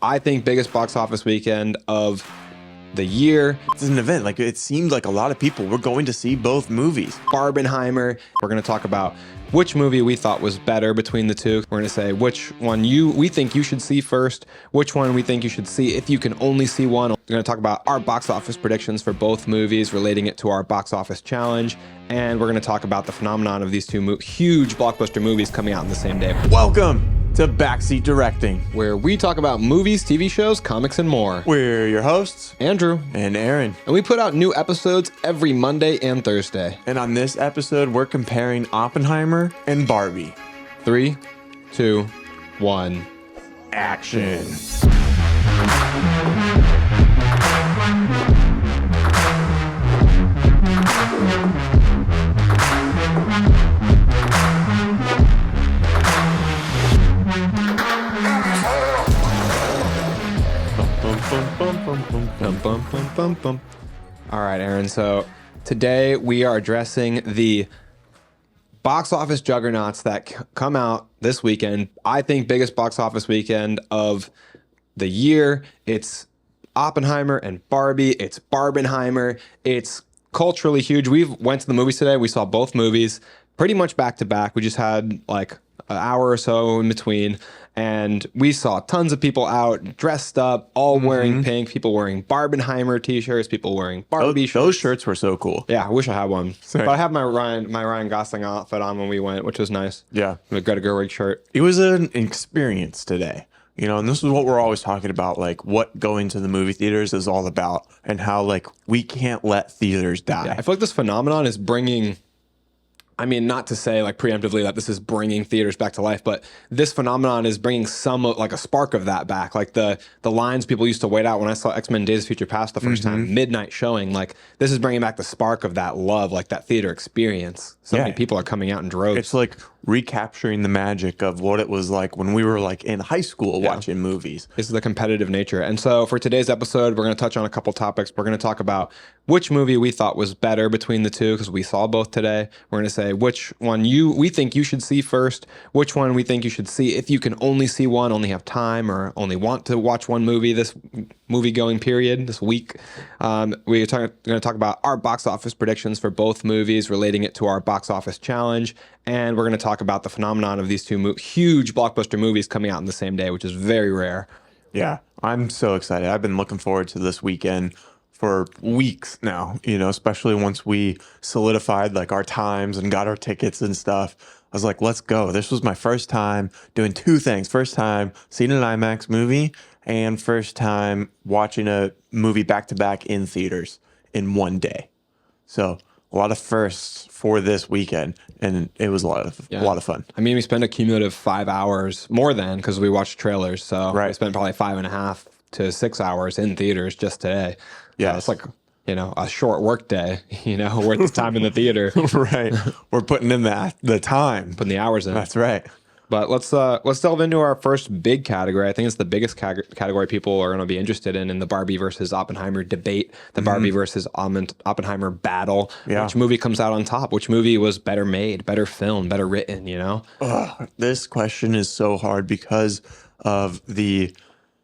I think, biggest box office weekend of the year. It's an event. Like, it seemed like a lot of people were going to see both movies. Barbiheimer. We're going to talk about which movie we thought was better between the two. We're going to say which one we think you should see first, which one we think you should see if you can only see one. We're going to talk about our box office predictions for both movies, relating it to our box office challenge. And we're going to talk about the phenomenon of these two huge blockbuster movies coming out on the same day. Welcome to Backseat Directing, where we talk about movies, TV shows, comics, and more. We're your hosts, Andrew and Aaron. And we put out new episodes every Monday and Thursday. And on this episode, we're comparing Oppenheimer and Barbie. 3, 2, 1, action. All right, Aaron. So today we are addressing the box office juggernauts that come out this weekend. I think biggest box office weekend of the year. It's Oppenheimer and Barbie. It's Barbiheimer. It's culturally huge. We went to the movies today. We saw both movies pretty much back to back. We just had like an hour or so in between. And we saw tons of people out dressed up, all wearing pink, people wearing Barbiheimer t-shirts, people wearing Barbie shirts. Those shirts were so cool. Yeah, I wish I had one. Sorry. But I have my Ryan Gosling outfit on when we went, which was nice. Yeah. The Greta Gerwig shirt. It was an experience today. You know, and this is what we're always talking about, like what going to the movie theaters is all about and how like we can't let theaters die. Yeah, I feel like this phenomenon is bringing, I mean, not to say like preemptively that this is bringing theaters back to life, but this phenomenon is bringing some like a spark of that back. Like the lines people used to wait out when I saw X-Men Days of Future Past the first time, midnight showing, like this is bringing back the spark of that love, like that theater experience. So many people are coming out in droves. It's like recapturing the magic of what it was like when we were like in high school watching movies. This is the competitive nature. And so for today's episode, we're going to touch on a couple topics. We're going to talk about which movie we thought was better between the two, because we saw both today. We're going to say which one we think you should see first, which one we think you should see if you can only see one, only have time, or only want to watch one movie this movie going period, this week. We're going to talk about our box office predictions for both movies, relating it to our box office challenge. And we're going to talk about the phenomenon of these two huge blockbuster movies coming out on the same day, which is very rare. Yeah, I'm so excited. I've been looking forward to this weekend for weeks now, you know, especially once we solidified like our times and got our tickets and stuff. I was like, let's go. This was my first time doing two things. First time seeing an IMAX movie and first time watching a movie back to back in theaters in one day. So a lot of firsts for this weekend, and it was a lot of fun. I mean, we spent a cumulative 5 hours, more than, because we watched trailers. So we spent probably 5.5 to 6 hours in theaters just today. Yeah, it's like, you know, a short work day, you know, worth the time in the theater. Right. We're putting in the time. Putting the hours in. That's right. But let's delve into our first big category. I think it's the biggest category people are going to be interested in the Barbie versus Oppenheimer debate, the Barbie versus Oppenheimer battle. Yeah. Which movie comes out on top? Which movie was better made, better filmed, better written, you know? This question is so hard because of the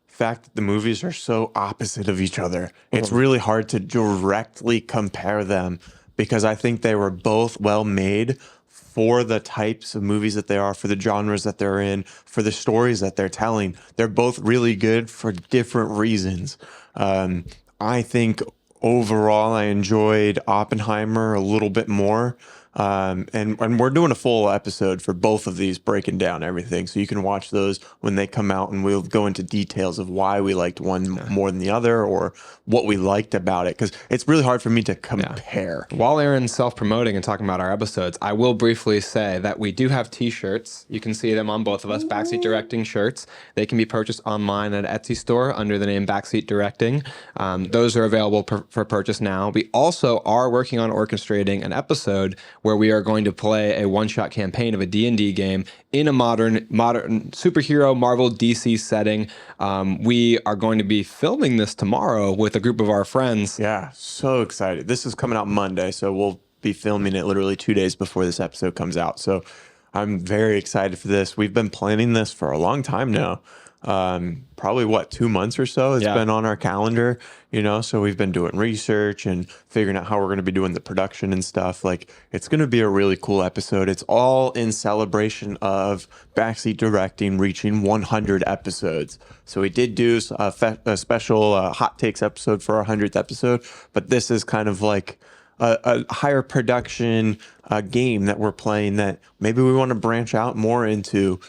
fact that the movies are so opposite of each other. It's really hard to directly compare them because I think they were both well made for the types of movies that they are, for the genres that they're in, for the stories that they're telling. They're both really good for different reasons. I think overall I enjoyed Oppenheimer a little bit more. And we're doing a full episode for both of these, breaking down everything. So you can watch those when they come out, and we'll go into details of why we liked one more than the other or what we liked about it. Because it's really hard for me to compare. Yeah. While Aaron's self-promoting and talking about our episodes, I will briefly say that we do have t-shirts. You can see them on both of us, Backseat Directing shirts. They can be purchased online at Etsy store under the name Backseat Directing. Those are available for purchase now. We also are working on orchestrating an episode where we are going to play a one-shot campaign of a D&D game in a modern superhero Marvel DC setting. We are going to be filming this tomorrow with a group of our friends. Yeah, so excited. This is coming out Monday, so we'll be filming it literally 2 days before this episode comes out. So I'm very excited for this. We've been planning this for a long time now. probably 2 months or so. It's been on our calendar, so we've been doing research and figuring out how we're going to be doing the production and stuff. Like, it's going to be a really cool episode. It's all in celebration of Backseat Directing reaching 100 episodes. So we did do a special hot takes episode for our 100th episode, but this is kind of like a higher production game that we're playing that maybe we want to branch out more into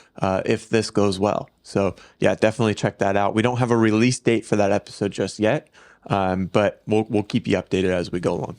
if this goes well. So yeah, definitely check that out. We don't have a release date for that episode just yet, but we'll keep you updated as we go along.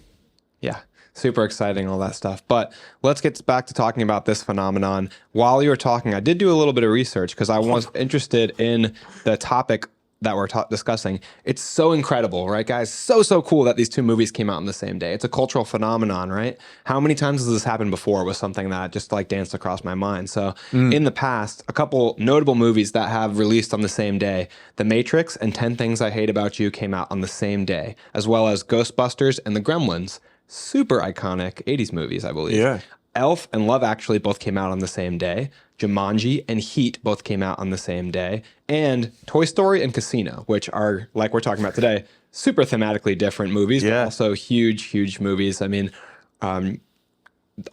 Yeah, super exciting, all that stuff. But let's get back to talking about this phenomenon. While you were talking, I did do a little bit of research because I was interested in the topic that we're discussing. It's so incredible, right, guys? So cool that these two movies came out on the same day. It's a cultural phenomenon, right? How many times has this happened before was something that just like danced across my mind. So in the past, a couple notable movies that have released on the same day, The Matrix and 10 Things I Hate About You came out on the same day, as well as Ghostbusters and The Gremlins. Super iconic 80s movies, I believe. Yeah. Elf and Love Actually both came out on the same day. Jumanji and Heat both came out on the same day. And Toy Story and Casino, which are, like we're talking about today, super thematically different movies, but also huge movies. I mean,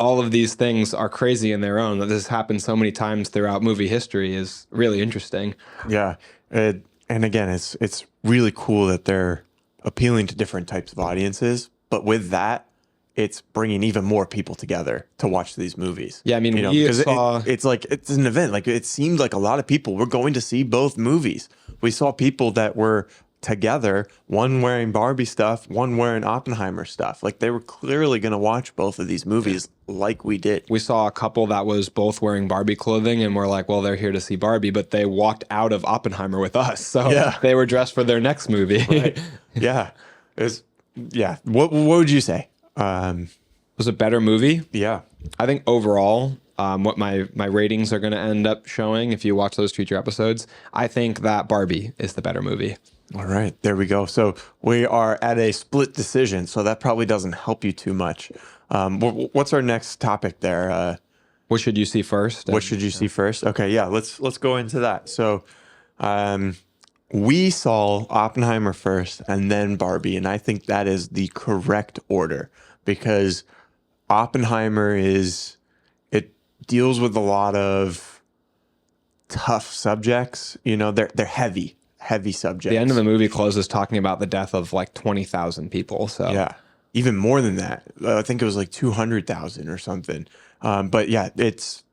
all of these things are crazy in their own. That this has happened so many times throughout movie history is really interesting. Yeah. And again, it's really cool that they're appealing to different types of audiences. But with that, it's bringing even more people together to watch these movies. Yeah, I mean, it's like it's an event. Like, it seemed like a lot of people were going to see both movies. We saw people that were together, one wearing Barbie stuff, one wearing Oppenheimer stuff. Like, they were clearly going to watch both of these movies like we did. We saw a couple that was both wearing Barbie clothing, and we're like, well, they're here to see Barbie, but they walked out of Oppenheimer with us. So they were dressed for their next movie. Right. Yeah. What would you say? Was a better movie? Yeah. I think overall, what my ratings are going to end up showing if you watch those future episodes, I think that Barbie is the better movie. All right, there we go. So we are at a split decision, so that probably doesn't help you too much. What's our next topic there? What should you see first? What should you see first? Okay, yeah, let's go into that. So we saw Oppenheimer first and then Barbie, and I think that is the correct order because Oppenheimer deals with a lot of tough subjects. They're heavy subjects. The end of the movie closes talking about the death of like 20,000 people. So yeah, even more than that. I think it was like 200,000 or something. But yeah, it's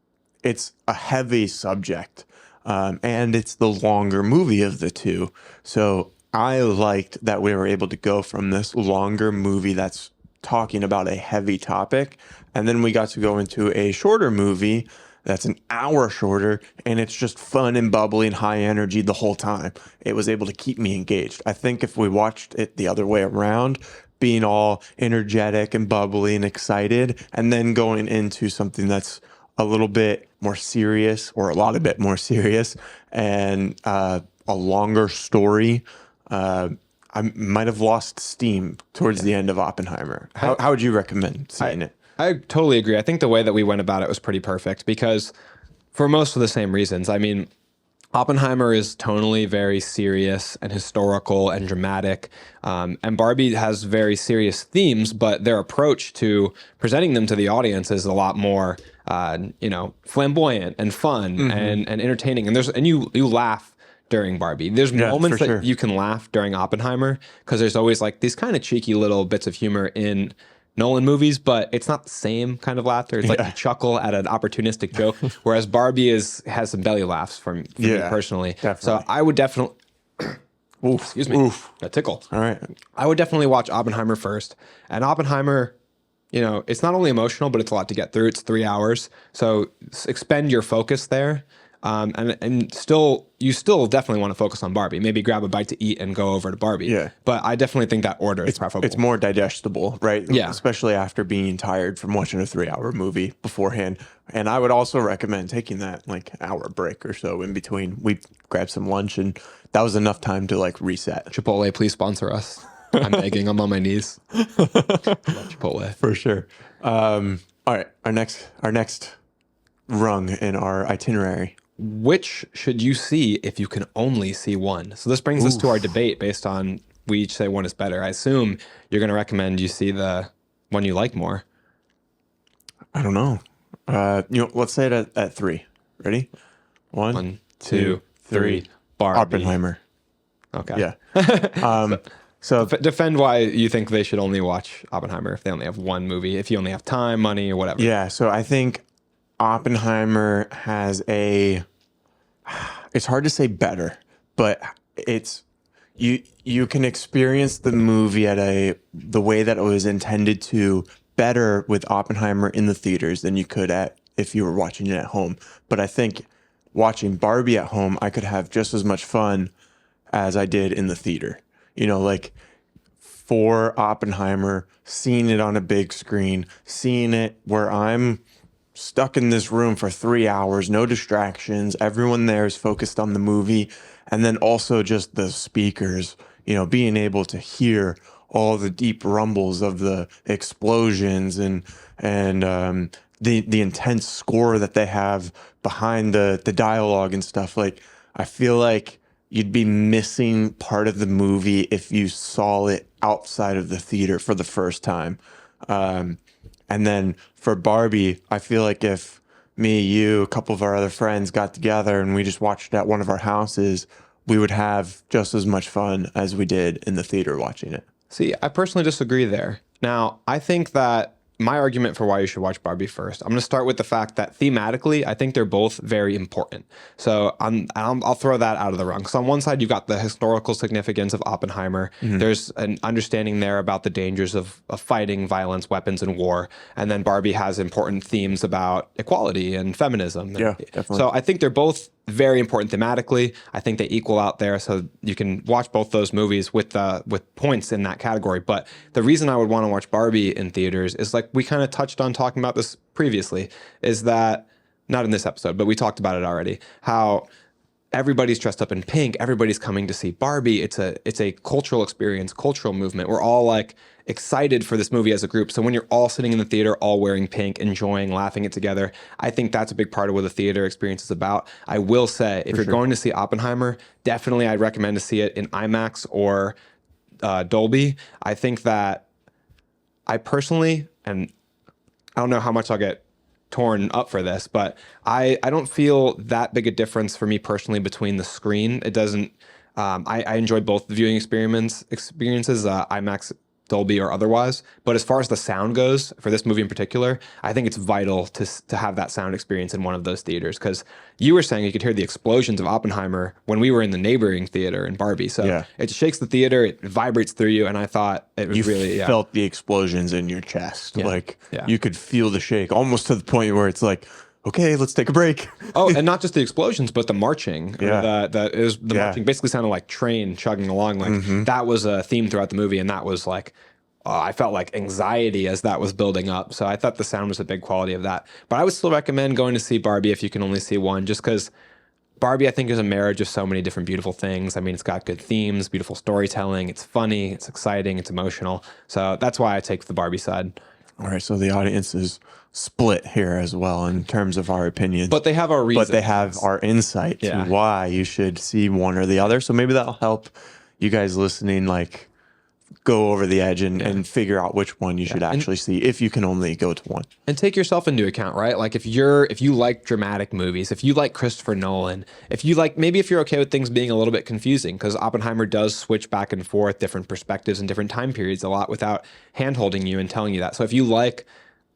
a heavy subject. And it's the longer movie of the two. So I liked that we were able to go from this longer movie that's talking about a heavy topic, and then we got to go into a shorter movie that's an hour shorter, and it's just fun and bubbly and high energy the whole time. It was able to keep me engaged. I think if we watched it the other way around, being all energetic and bubbly and excited, and then going into something that's a little bit more serious or a lot of bit more serious and a longer story, I might have lost steam towards the end of Oppenheimer. How would you recommend seeing it? I totally agree. I think the way that we went about it was pretty perfect because for most of the same reasons. I mean, Oppenheimer is tonally very serious and historical and dramatic. And Barbie has very serious themes, but their approach to presenting them to the audience is a lot more, flamboyant and fun and entertaining. And you laugh during Barbie. There's moments that you can laugh during Oppenheimer because there's always like these kind of cheeky little bits of humor in Nolan movies, but it's not the same kind of laughter. It's like you chuckle at an opportunistic joke, whereas Barbie has some belly laughs from me personally. Definitely. So I would definitely... Excuse me. That tickle. All right. I would definitely watch Oppenheimer first. And Oppenheimer, it's not only emotional, but it's a lot to get through. It's 3 hours. So expend your focus there. And you still definitely want to focus on Barbie. Maybe grab a bite to eat and go over to Barbie. Yeah. But I definitely think that order is preferable. It's more digestible, right? Yeah. Especially after being tired from watching a 3-hour movie beforehand. And I would also recommend taking that like hour break or so in between. We grabbed some lunch and that was enough time to like reset. Chipotle, please sponsor us. I'm begging. I'm on my knees. Love Chipotle. For sure. All right. Our next rung in our itinerary. which should you see if you can only see one? So this brings us to our debate based on we each say one is better. I assume you're going to recommend you see the one you like more. I don't know. Let's say it at 3. Ready? 1, 2, 3. Barbie. Oppenheimer. Okay. Yeah. So defend why you think they should only watch Oppenheimer if they only have one movie, if you only have time, money, or whatever. yeah. So I think Oppenheimer has it's hard to say better, but it's you can experience the movie the way that it was intended to better with Oppenheimer in the theaters than you could if you were watching it at home. But I think watching Barbie at home, I could have just as much fun as I did in the theater. Like for Oppenheimer, seeing it on a big screen, seeing it where I'm stuck in this room for 3 hours, no distractions, everyone there is focused on the movie, and then also just the speakers, being able to hear all the deep rumbles of the explosions and the intense score that they have behind the dialogue and stuff. Like, I feel like you'd be missing part of the movie if you saw it outside of the theater for the first time. And then for Barbie, I feel like if me, you, a couple of our other friends got together and we just watched it at one of our houses, we would have just as much fun as we did in the theater watching it. See, I personally disagree there. Now, I think that my argument for why you should watch Barbie first, I'm going to start with the fact that thematically, I think they're both very important. So I'll throw that out of the rung. So on one side, you've got the historical significance of Oppenheimer. Mm-hmm. There's an understanding there about the dangers of fighting, violence, weapons, and war. And then Barbie has important themes about equality and feminism. Yeah, definitely. So I think they're both very important thematically. I think they equal out there, so you can watch both those movies with points in that category. But the reason I would want to watch Barbie in theaters is, like we kind of touched on talking about this previously, is that, not in this episode, but we talked about it already, how everybody's dressed up in pink, everybody's coming to see Barbie. It's a cultural experience, cultural movement. We're all like excited for this movie as a group. So when you're all sitting in the theater, all wearing pink, enjoying, laughing it together, I think that's a big part of what the theater experience is about. I will say, if you're going to see Oppenheimer, definitely I'd recommend to see it in IMAX or Dolby. I think that I personally, and I don't know how much I'll get torn up for this, but I don't feel that big a difference for me personally between the screen. It doesn't, I enjoy both the viewing experiences, IMAX, Dolby, or otherwise. But as far as the sound goes, for this movie in particular, I think it's vital to have that sound experience in one of those theaters. Because you were saying you could hear the explosions of Oppenheimer when we were in the neighboring theater in Barbie. So it shakes the theater, it vibrates through you, and I thought it was you felt the explosions in your chest. You could feel the shake, almost to the point where it's like, okay, let's take a break. Oh, and not just the explosions, but the marching. The marching basically sounded like train chugging along. Like that was a theme throughout the movie, and that was like, I felt like anxiety as that was building up. So I thought the sound was a big quality of that. But I would still recommend going to see Barbie if you can only see one, just because Barbie, I think, is a marriage of so many different beautiful things. I mean, it's got good themes, beautiful storytelling. It's funny, it's exciting, it's emotional. So that's why I take the Barbie side. All right, so the audience is split here as well in terms of our opinions. But they have our reasons. But they have our insight to why you should see one or the other. So maybe that'll help you guys listening, like, go over the edge and figure out which one you should actually see if you can only go to one. And take yourself into account, right? Like if you like dramatic movies, if you like Christopher Nolan, if you're okay with things being a little bit confusing, because Oppenheimer does switch back and forth, different perspectives and different time periods a lot without hand-holding you and telling you that. So if you like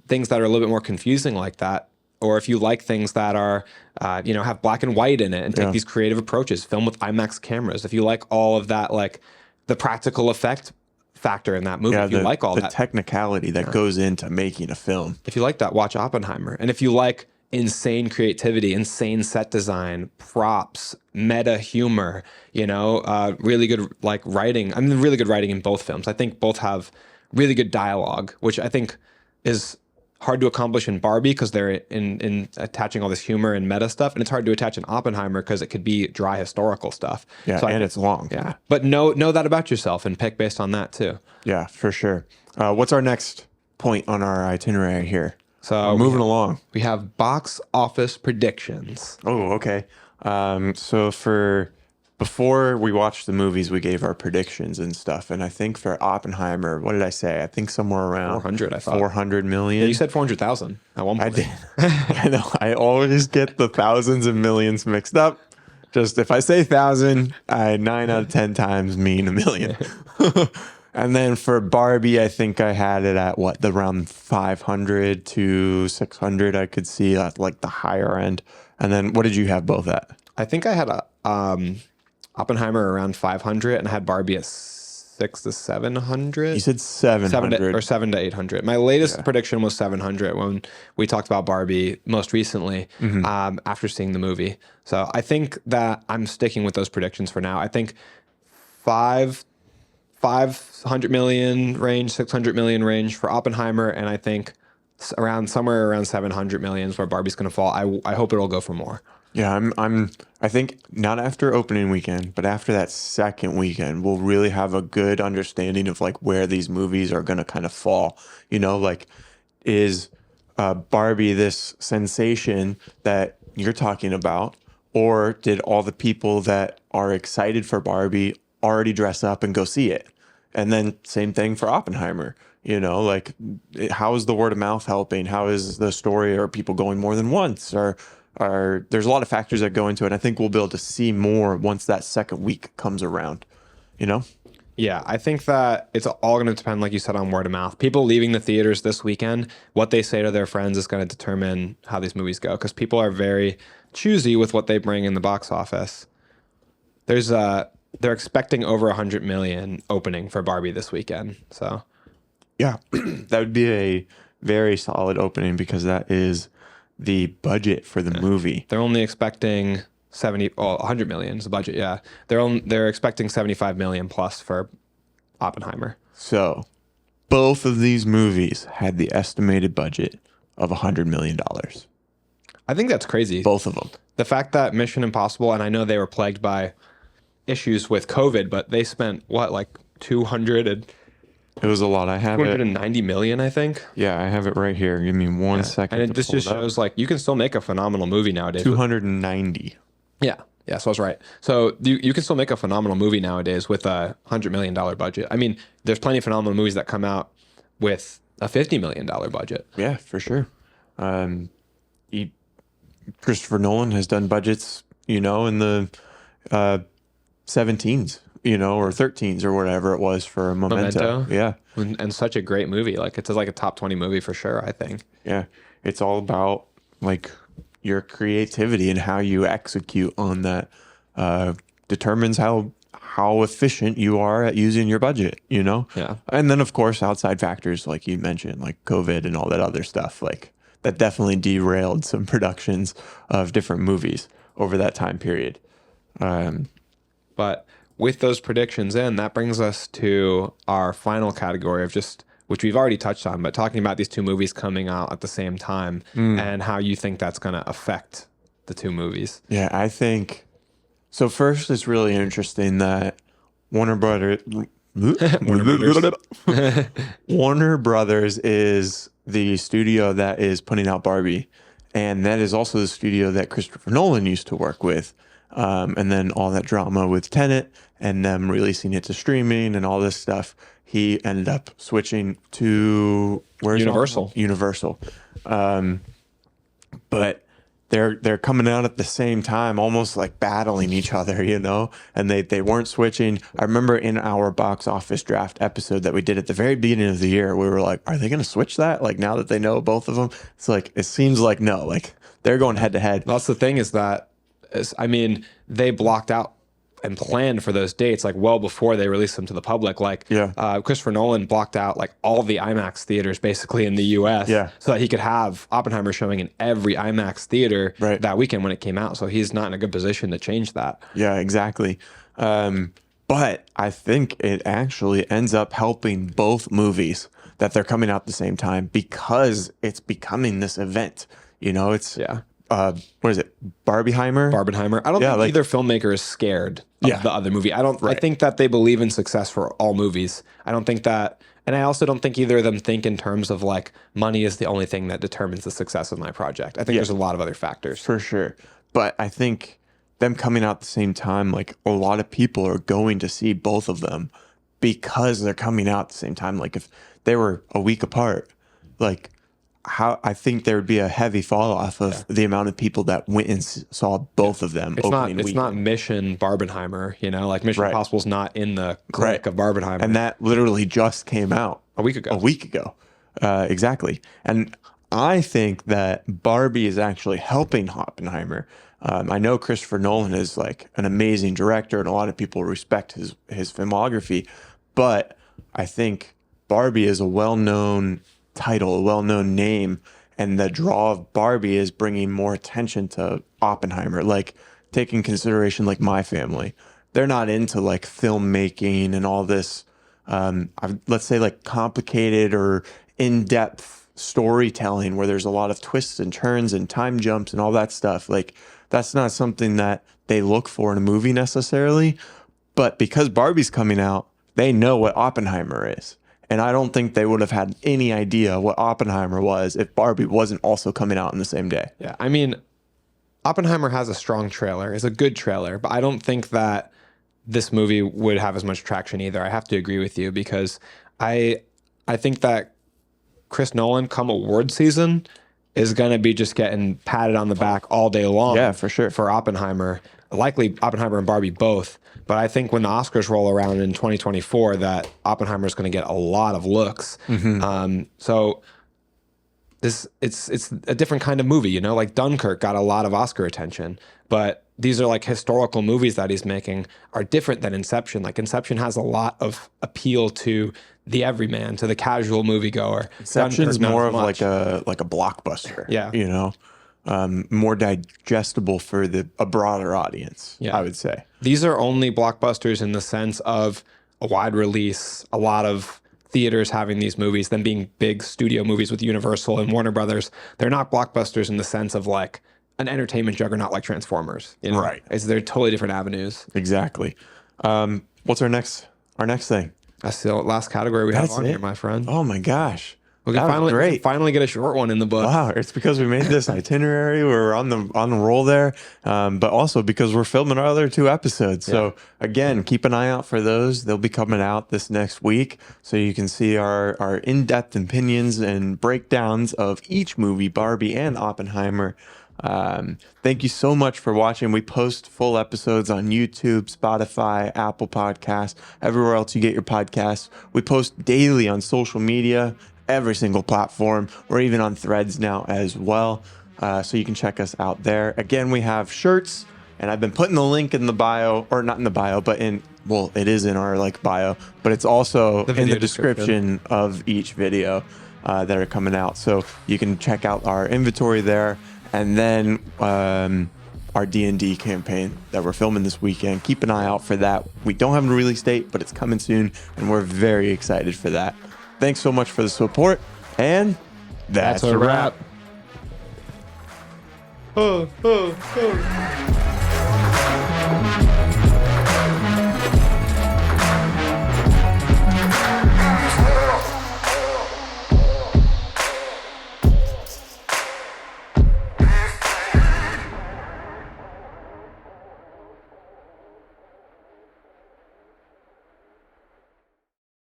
things that are a little bit more confusing like that, or if you like things that are, have black and white in it and take these creative approaches, film with IMAX cameras, if you like all of that, like the practical effect factor in that movie, if you like all that technicality that goes into making a film, if you like that, watch Oppenheimer. And if you like insane creativity, insane set design, props, meta humor, really good writing. I mean, really good writing in both films. I think both have really good dialogue, which I think is hard to accomplish in Barbie because they're in attaching all this humor and meta stuff, and it's hard to attach in Oppenheimer because it could be dry historical stuff. Yeah, so it's long. Yeah, but know that about yourself and pick based on that too. Yeah, for sure. What's our next point on our itinerary here? So moving along. we have box office predictions. Oh, okay. So before we watched the movies, we gave our predictions and stuff. And I think for Oppenheimer, what did I say? I think somewhere around 400, I thought. 400 million. Yeah, you said 400,000 at one I point. did. I know. I always get the thousands and millions mixed up. Just if I say 1,000, I 9 out of 10 times mean a million. And then for Barbie, I think I had it at around 500 to 600. I could see at like the higher end. And then what did you have both at? I think I had a Oppenheimer around 500, and I had Barbie at 600 to 700. You said 700. 7 to 800. My latest prediction was 700 when we talked about Barbie most recently after seeing the movie. So I think that I'm sticking with those predictions for now. I think 500 million range, 600 million range for Oppenheimer, and I think somewhere around 700 million is where Barbie's going to fall. I hope it'll go for more. Yeah, I think not after opening weekend, but after that second weekend, we'll really have a good understanding of like where these movies are going to kind of fall. You know, like is Barbie this sensation that you're talking about, or did all the people that are excited for Barbie already dress up and go see it? And then same thing for Oppenheimer. You know, like how is the word of mouth helping? How is the story? Are people going more than once? There's a lot of factors that go into it. I think we'll be able to see more once that second week comes around, you know? Yeah, I think that it's all going to depend, like you said, on word of mouth. People leaving the theaters this weekend, what they say to their friends is going to determine how these movies go, because people are very choosy with what they bring in the box office. They're expecting over 100 million opening for Barbie this weekend. So, yeah, that would be a very solid opening because that is the budget for the movie. They're only expecting 100 million is the budget. Yeah, they're expecting 75 million plus for Oppenheimer. So both of these movies had the estimated budget of $100 million. I think that's crazy. Both of them. The fact that Mission Impossible, and I know they were plagued by issues with COVID, but they spent like 200 and it was a lot. I have 290 million, I think. Yeah, I have it right here. Give me one second. And it just shows like you can still make a phenomenal movie nowadays. 290. Yeah. Yeah, so I was right. So you can still make a phenomenal movie nowadays with a $100 million budget. I mean, there's plenty of phenomenal movies that come out with a $50 million budget. Yeah, for sure. Christopher Nolan has done budgets, in the 17s, or 13s or whatever it was for Memento. Yeah. And such a great movie. Like it's like a top 20 movie for sure, I think. Yeah. It's all about like your creativity and how you execute on that determines how efficient you are at using your budget, Yeah. And then of course outside factors like you mentioned, like COVID and all that other stuff, like that definitely derailed some productions of different movies over that time period. But with those predictions in, that brings us to our final category of which we've already touched on, but talking about these two movies coming out at the same time and how you think that's going to affect the two movies. Yeah, I think so. First, it's really interesting that Warner Brothers is the studio that is putting out Barbie, and that is also the studio that Christopher Nolan used to work with. And then all that drama with Tenet and them releasing it to streaming and all this stuff, he ended up switching to Universal. Universal. But they're coming out at the same time, almost like battling each other, and they weren't switching. I remember in our box office draft episode that we did at the very beginning of the year, we were like, are they going to switch that? Like now that they know both of them, it's like, it seems like no, like they're going head to head. That's the thing is that, they blocked out and planned for those dates like well before they released them to the public. Like Christopher Nolan blocked out like all the IMAX theaters basically in the US so that he could have Oppenheimer showing in every IMAX theater that weekend when it came out. So he's not in a good position to change that. Yeah, exactly. But I think it actually ends up helping both movies that they're coming out at the same time because it's becoming this event. what is it? Barbiheimer? Barbenheimer. I don't think either filmmaker is scared of the other movie. I think that they believe in success for all movies. I don't think that, and I also don't think either of them think in terms of like money is the only thing that determines the success of my project. I think there's a lot of other factors. For sure. But I think them coming out at the same time, like a lot of people are going to see both of them because they're coming out at the same time. Like if they were a week apart, like how I think there would be a heavy fall off of the amount of people that went and saw both of them. It's not Mission Barbenheimer, you know, like Mission Impossible's not in the clique of Barbenheimer. And that literally just came out a week ago. Exactly. And I think that Barbie is actually helping Oppenheimer. I know Christopher Nolan is like an amazing director and a lot of people respect his filmography, but I think Barbie is a well-known title, a well-known name, and the draw of Barbie is bringing more attention to Oppenheimer. Like taking consideration like my family, they're not into like filmmaking and all this let's say like complicated or in-depth storytelling where there's a lot of twists and turns and time jumps and all that stuff. Like that's not something that they look for in a movie necessarily, but because Barbie's coming out, they know what Oppenheimer is. And I don't think they would have had any idea what Oppenheimer was if Barbie wasn't also coming out on the same day. Yeah, I mean, Oppenheimer has a strong trailer. It's a good trailer, but I don't think that this movie would have as much traction either. I have to agree with you because I think that Chris Nolan come award season is going to be just getting patted on the back all day long. Yeah, for sure. For Oppenheimer, likely Oppenheimer and Barbie both. But I think when the Oscars roll around in 2024, that Oppenheimer is going to get a lot of looks. So it's a different kind of movie, you know. Like Dunkirk got a lot of Oscar attention, but these are like historical movies that he's making are different than Inception. Like Inception has a lot of appeal to the everyman, to the casual moviegoer. Inception's more of like a blockbuster. Yeah, you know. More digestible for a broader audience, I would say. These are only blockbusters in the sense of a wide release, a lot of theaters having these movies, them being big studio movies with Universal and Warner Brothers. They're not blockbusters in the sense of like an entertainment juggernaut like Transformers. You know? Right. They're totally different avenues. Exactly. What's our next thing? That's the last category we have on here, my friend. Oh my gosh. We can finally get a short one in the book. Wow, it's because we made this itinerary. We're on the roll there, but also because we're filming our other 2 episodes. So again, keep an eye out for those. They'll be coming out this next week, so you can see our in-depth opinions and breakdowns of each movie, Barbie and Oppenheimer. Thank you so much for watching. We post full episodes on YouTube, Spotify, Apple Podcasts, everywhere else you get your podcasts. We post daily on social media, every single platform. We're even on Threads now as well. So you can check us out there. Again, we have shirts, and I've been putting the link in the bio, or not in the bio, but it is in our bio, but it's also in the description of each video that are coming out. So you can check out our inventory there. And then our D&D campaign that we're filming this weekend. Keep an eye out for that. We don't have a release date, but it's coming soon, and we're very excited for that. Thanks so much for the support, and that's a wrap. Oh.